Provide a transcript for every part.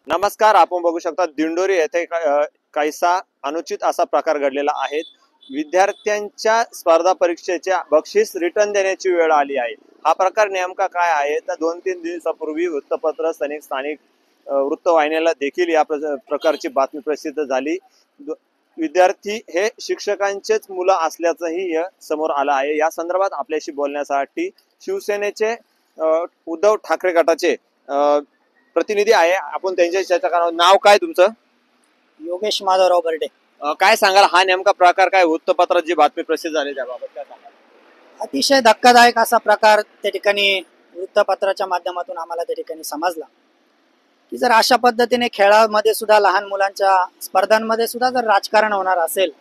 नमस्कार. आपण बघू शकता दिंडोरी येथे काहीसा अनुचित असा प्रकार घडलेला आहे. विद्यार्थ्यांच्या स्पर्धा परीक्षेच्या बक्षीस रिटर्न देण्याची वेळ आली आहे. हा प्रकार नेमका काय आहे तर 2-3 दिवसापूर्वी वृत्तपत्र स्थानिक वृत्तवाहिन्याला देखील या प्रकारची बातमी प्रसिद्ध झाली. विद्यार्थी हे शिक्षकांचेच मुलं असल्याचंही समोर आलं आहे. या संदर्भात आपल्याशी बोलण्यासाठी शिवसेनेचे उद्धव ठाकरे गटाचे प्रतिनिधी आहे. आपण त्यांच्याशी चर्चा करणार. नाव काय तुमचं? योगेश माधवराव बर्डे. काय सांगाल, हा नेमका प्रकार काय, वृत्तपत्रात जी बातमी प्रसिद्ध झाली त्याबाबत काय सांगाल? अतिशय धक्कादायक असा प्रकार त्या ठिकाणी वृत्तपत्राच्या माध्यमातून आम्हाला त्या ठिकाणी समजला की जर अशा पद्धतीने खेळामध्ये सुद्धा लहान मुलांच्या स्पर्धांमध्ये सुद्धा जर राजकारण होणार असेल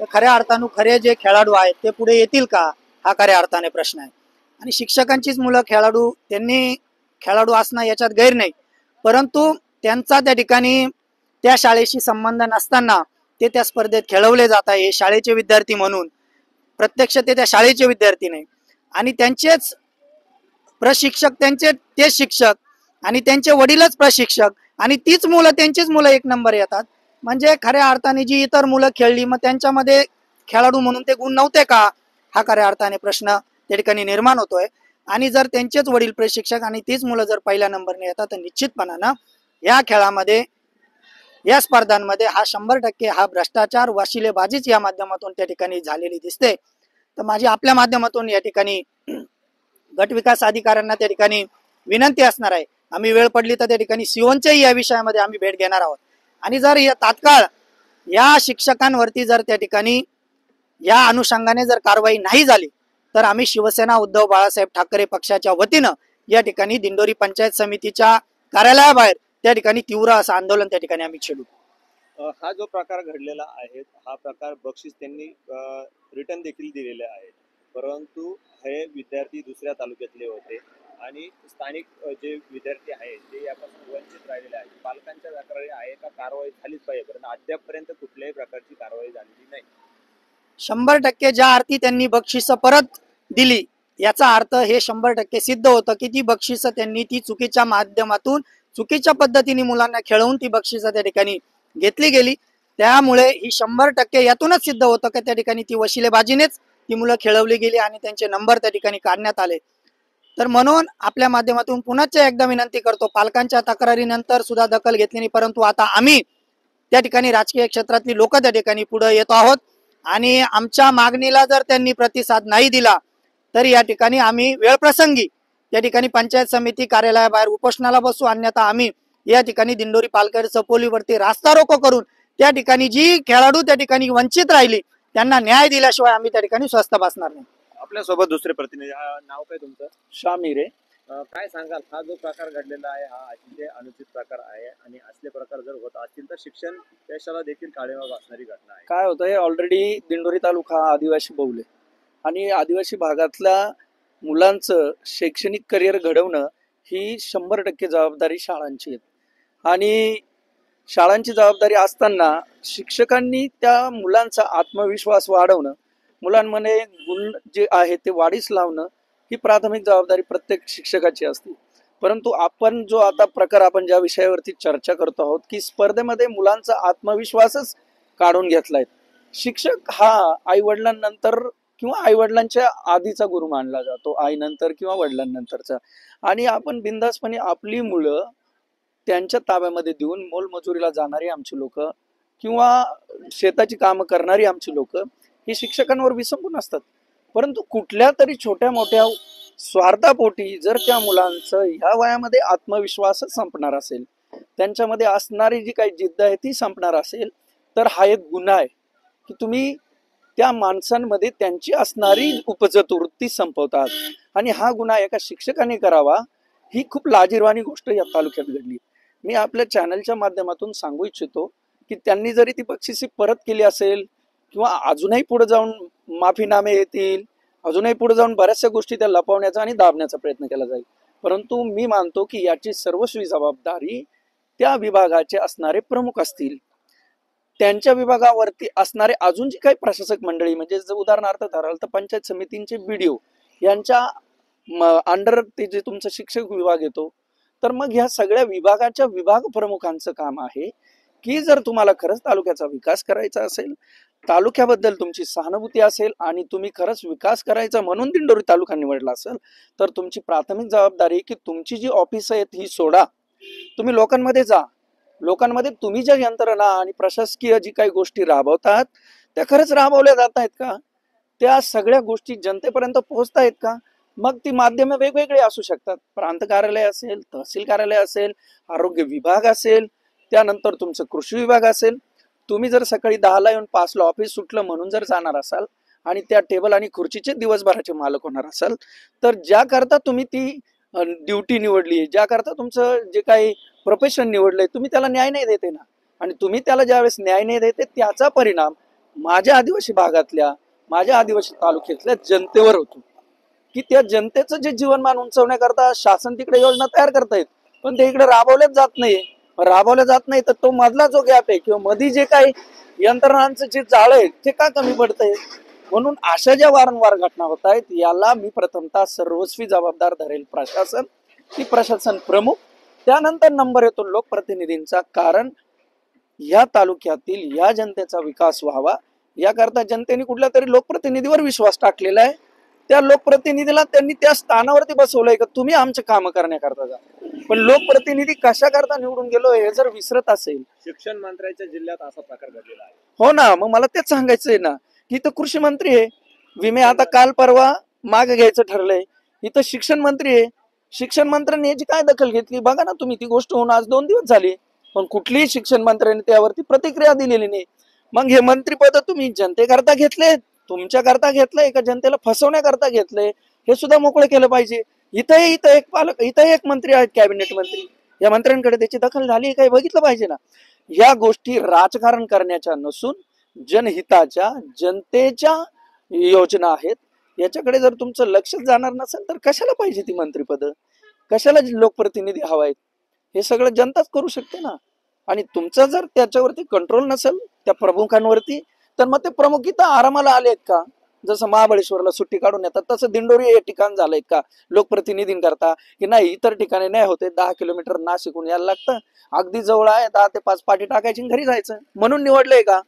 तर खऱ्या अर्थानं खरे जे खेळाडू आहेत ते पुढे येतील का, हा खऱ्या अर्थाने प्रश्न आहे. आणि शिक्षकांचीच मुलं खेळाडू, त्यांनी खेळाडू असणं याच्यात गैर नाही, परंतु त्यांचा त्या ठिकाणी त्या शाळेशी संबंध नसताना ते त्या स्पर्धेत खेळवले जात आहे. हे शाळेचे विद्यार्थी म्हणून प्रत्यक्ष ते त्या शाळेचे विद्यार्थी नाही आणि त्यांचेच प्रशिक्षक, त्यांचे ते शिक्षक आणि त्यांचे वडीलच प्रशिक्षक आणि तीच मुलं, त्यांचीच मुलं एक नंबर येतात. म्हणजे खऱ्या अर्थाने जी इतर मुलं खेळली मग त्यांच्यामध्ये खेळाडू म्हणून ते गुण नव्हते का, हा खऱ्या अर्थाने प्रश्न त्या ठिकाणी निर्माण होतोय. आणि जर त्यांचेच वडील प्रशिक्षक आणि तीच मुलं जर पहिल्या नंबरने येतात तर निश्चितपणानं या खेळामध्ये, या स्पर्धांमध्ये हा 100% हा भ्रष्टाचार, वशिलेबाजीच या माध्यमातून त्या ठिकाणी झालेली दिसते. तर माझी आपल्या माध्यमातून या ठिकाणी गट विकास अधिकाऱ्यांना त्या ठिकाणी विनंती असणार आहे, आम्ही वेळ पडली तर त्या ठिकाणी सिओनच्याही या विषयामध्ये आम्ही भेट घेणार आहोत. आणि जर या तात्काळ या शिक्षकांवरती जर त्या ठिकाणी या अनुषंगाने जर कारवाई नाही झाली तर आम्ही शिवसेना उद्धव बाळासाहेब ठाकरे पक्षाच्या वतीनं या ठिकाणी दिंडोरी पंचायत समितीच्या कार्यालयाबाहेर त्या ठिकाणी तीव्र असं आंदोलन त्या ठिकाणी आम्ही छेडू. हा जो प्रकार घडलेला आहे, हा प्रकार बक्षीस त्यांनी रिटर्न देखील दिलेले आहे, परंतु हे विद्यार्थी दुसऱ्या तालुक्यातले होते आणि स्थानिक जे विद्यार्थी आहेत ते यापासून वंचित राहिलेले आहेत. पालकांच्या तक्रारी आहे का कारवाई झालीच पाहिजे, परंतु अद्यापपर्यंत कुठल्याही प्रकारची कारवाई झालेली नाही. 100% ज्या अर्थी त्यांनी बक्षिस परत दिली याचा अर्थ हे 100% सिद्ध होतं की ती बक्षिस त्यांनी ती चुकीच्या माध्यमातून, चुकीच्या पद्धतीने मुलांना खेळवून ती बक्षिस त्या ठिकाणी घेतली गेली. त्यामुळे ही 100% यातूनच सिद्ध होतं की त्या ठिकाणी ती वशिलेबाजीनेच ती मुलं खेळवली गेली आणि त्यांचे नंबर त्या ठिकाणी काढण्यात आले. तर म्हणून आपल्या माध्यमातून पुन्हा एकदा विनंती करतो, पालकांच्या तक्रारीनंतर सुद्धा दखल घेतली नाही, परंतु आता आम्ही त्या ठिकाणी राजकीय क्षेत्रातली लोक त्या ठिकाणी पुढे येतो आहोत आणि आमच्या मागणीला जर त्यांनी प्रतिसाद नाही दिला तर या ठिकाणी आम्ही वेळप्रसंगी या ठिकाणी पंचायत समिती कार्यालयाबाहेर उपोषणाला बसू, अन्यथा आम्ही या ठिकाणी दिंडोरी पालघर चपोलीवरती रास्ता रोको करून त्या ठिकाणी जी खेळाडू त्या ठिकाणी वंचित राहिली त्यांना न्याय दिल्याशिवाय आम्ही त्या ठिकाणी स्वस्थ बसणार नाही. आपल्यासोबत दुसरे प्रतिनिधी, नाव काय तुमचं? शामिरे. काय सांगाल, हा जो प्रकार घडलेला आहे हा अतिशय अनुचित प्रकार आहे आणि असले प्रकार जर होत असतील तर शिक्षण देशाला देखील काळेवाग असणारी घटना आहे. काय होतंय, ऑलरेडी दिंडोरी तालुका हा आदिवासी बहुल आहे आणि आदिवासी भागातल्या मुलांचं शैक्षणिक करिअर घडवणं ही 100% जबाबदारी शाळांची आहे. आणि शाळांची जबाबदारी असताना शिक्षकांनी त्या मुलांचा आत्मविश्वास वाढवणं, मुलांमध्ये गुण जे आहे ते वाढीस लावणं ही प्राथमिक जबाबदारी प्रत्येक शिक्षकाची असते. परंतु आपण जो आता प्रकार, आपण ज्या विषयावरती चर्चा करतो आहोत की स्पर्धेमध्ये मुलांचा आत्मविश्वासच काढून घेतलाय. शिक्षक हा आई वडिलांनंतर किंवा आई वडिलांच्या आधीचा गुरु मानला जातो, आईनंतर किंवा वडिलांनंतरचा. आणि आपण बिनधास्तपणे आपली मुलं त्यांच्या ताब्यामध्ये देऊन मोलमजुरीला जाणारी आमची लोक किंवा शेताची कामं करणारी आमची लोक ही शिक्षकांवर विसंबून असतात. परंतु कुठल्या तरी छोट्या मोठ्या स्वार्थापोटी जर त्या मुलांचं ह्या वयामध्ये आत्मविश्वासच संपणार असेल, त्यांच्यामध्ये असणारी जी काही जिद्द आहे ती संपणार असेल, तर हा एक गुन्हा आहे की तुम्ही त्या माणसांमध्ये त्यांची असणारी उपजत वृत्ती संपवतात. आणि हा गुन्हा एका शिक्षकाने करावा ही खूप लाजिरवाणी गोष्ट या तालुक्यात घडली. मी आपल्या चॅनलच्या माध्यमातून सांगू इच्छितो की त्यांनी जरी ती बक्षिसी परत केली असेल किंवा अजूनही पुढे जाऊन माफीनामे येतील, अजूनही पुढे जाऊन बऱ्याचशा गोष्टी त्या लपवण्याचा आणि दाबण्याचा प्रयत्न केला जाईल, परंतु मी मानतो की याची सर्वस्वी जबाबदारी त्या विभागाचे असणारे प्रमुख असतील. त्यांच्या विभागावरती असणारे अजून जी काही प्रशासक मंडळी, म्हणजे जर उदाहरणार्थ धराल तर पंचायत समितींचे BDO यांच्या अंडर ते जे तुमचा शिक्षक विभाग येतो तर मग ह्या सगळ्या विभागाच्या विभाग प्रमुखांचं काम आहे की जर तुम्हाला खरंच तालुक्याचा विकास करायचा असेल, तालुक्याबद्दल तुमची सहानुभूती असेल आणि तुम्ही खरंच विकास करायचा म्हणून दिंडोरी तालुका निवडला असेल, तर तुमची प्राथमिक जबाबदारी की तुमची जी ऑफिस आहेत ही सोडा, तुम्ही लोकांमध्ये जा. लोकांमध्ये तुम्ही ज्या यंत्रणा आणि प्रशासकीय जी काही गोष्टी राबवतात त्या खरंच राबवल्या जात आहेत का, त्या सगळ्या गोष्टी जनतेपर्यंत पोहोचतायत का. मग ती माध्यमे वेगवेगळे असू शकतात, प्रांत कार्यालय असेल, तहसील कार्यालय असेल, आरोग्य विभाग असेल, त्यानंतर तुमचं कृषी विभाग असेल. तुम्ही जर सकाळी 10ला येऊन 5ला ऑफिस सुटलं म्हणून जर जाणार असाल आणि त्या टेबल आणि खुर्चीचे दिवसभराचे मालक होणार असाल, तर ज्या करता तुम्ही ती ड्युटी निवडली, ज्या करता तुमचं जे काही प्रोफेशन निवडलंय, तुम्ही त्याला न्याय नाही देते ना. आणि तुम्ही त्याला ज्यावेळेस न्याय नाही देते त्याचा परिणाम माझ्या आदिवासी भागातल्या, माझ्या आदिवासी तालुक्यातल्या जनतेवर होतो की त्या जनतेचं जे जीवनमान उंचवण्याकरता शासन तिकडे योजना तयार करतायत, पण ते इकडे राबवल्याच जात नाही. तर तो मधला जो गॅप आहे किंवा मधी जे काही यंत्रणांचं जे जाळ आहे ते का कमी पडतंय. म्हणून अशा ज्या वारंवार घटना होत आहेत याला मी प्रथमतः सर्वस्वी जबाबदार धरेल प्रशासन, की प्रशासन प्रमुख, त्यानंतर नंबर येतो लोकप्रतिनिधींचा. कारण या तालुक्यातील या जनतेचा विकास व्हावा याकरता जनतेने कुठल्या तरी लोकप्रतिनिधीवर विश्वास टाकलेला आहे. त्या लोकप्रतिनिधीला त्यांनी त्या स्थानावरती बसवलंय का तुम्ही आमचे काम करण्याकरता जा. पण लोकप्रतिनिधी कशा करता निवडून गेलो हे जर विसरत असेल. शिक्षण मंत्र्यांच्या जिल्ह्यात असा प्रकार घडलेला आहे. हो ना, मग मला तेच सांगायचंय ना की इथं कृषी मंत्री आहे, विमे आता काल परवा मागे घ्यायचं ठरलंय. इथं शिक्षण मंत्री आहे, शिक्षण मंत्र्यांनी याची काय दखल घेतली बघा ना तुम्ही. ती गोष्ट होऊन आज 2 दिवस झाले, पण कुठलीही शिक्षण मंत्र्यांनी त्यावरती प्रतिक्रिया दिलेली नाही. मग हे मंत्रीपद तुम्ही जनतेकरता घेतले, तुमच्याकरता घेतलंय का जनतेला फसवण्याकरता घेतलंय, हे सुद्धा मोकळं केलं पाहिजे. इथं एक मंत्री आहेत कॅबिनेट मंत्री, या मंत्र्यांकडे त्याची दखल झाली काही बघितलं पाहिजे ना. या गोष्टी राजकारण करण्याच्या नसून जनहिताच्या, जनतेच्या योजना आहेत. याच्याकडे जर तुमचं लक्ष जाणार नसेल तर कशाला पाहिजे ती मंत्रीपद, कशाला लोकप्रतिनिधी हवायत. हे सगळं जनताच करू शकते ना. आणि तुमचं जर त्याच्यावरती कंट्रोल नसेल त्या प्रमुखांवरती, तर मग ते प्रमुख इथं आरामाला आलेत का. जसं महाबळेश्वरला सुट्टी काढून येतात तसं दिंडोरी हे ठिकाण झालंय का लोकप्रतिनिधींकरता, की नाही इतर ठिकाणी नाही होते, 10 किलोमीटर नाशिकहून यायला लागतं, अगदी जवळ आहे, 10 ते 5 पाठी टाकायची घरी जायचं, म्हणून निवडलंय का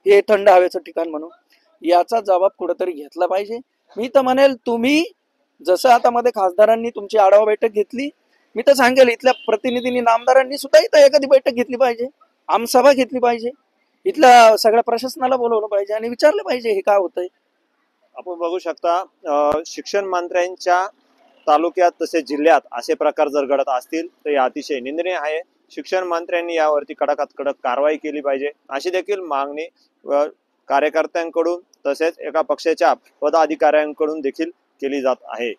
हे थंड हवेचं ठिकाण म्हणून. याचा जबाब कुठेतरी घेतला पाहिजे. मी तर म्हणेल तुम्ही जसं आता मध्ये खासदारांनी तुमची आढावा बैठक घेतली, मी तर सांगेल इथल्या प्रतिनिधींनी, नामदारांनी सुद्धा इथं एखादी बैठक घेतली पाहिजे, आमसभा घेतली पाहिजे, इथल्या सगळ्या प्रशासनाला बोलवलं पाहिजे आणि विचारलं पाहिजे हे काय होतंय. आपण बघू शकता शिक्षण मंत्र्यांच्या तालुक्यात तसेच जिल्ह्यात असे प्रकार जर घडत असतील तर हे अतिशय निंदनीय आहे. शिक्षण मंत्र्यांनी यावरती कडकात कडक कारवाई केली पाहिजे अशी देखील मागणी कार्यकर्त्यांकडून तसेच एका पक्षाच्या पदाधिकाऱ्यांकडून देखील केली जात आहे.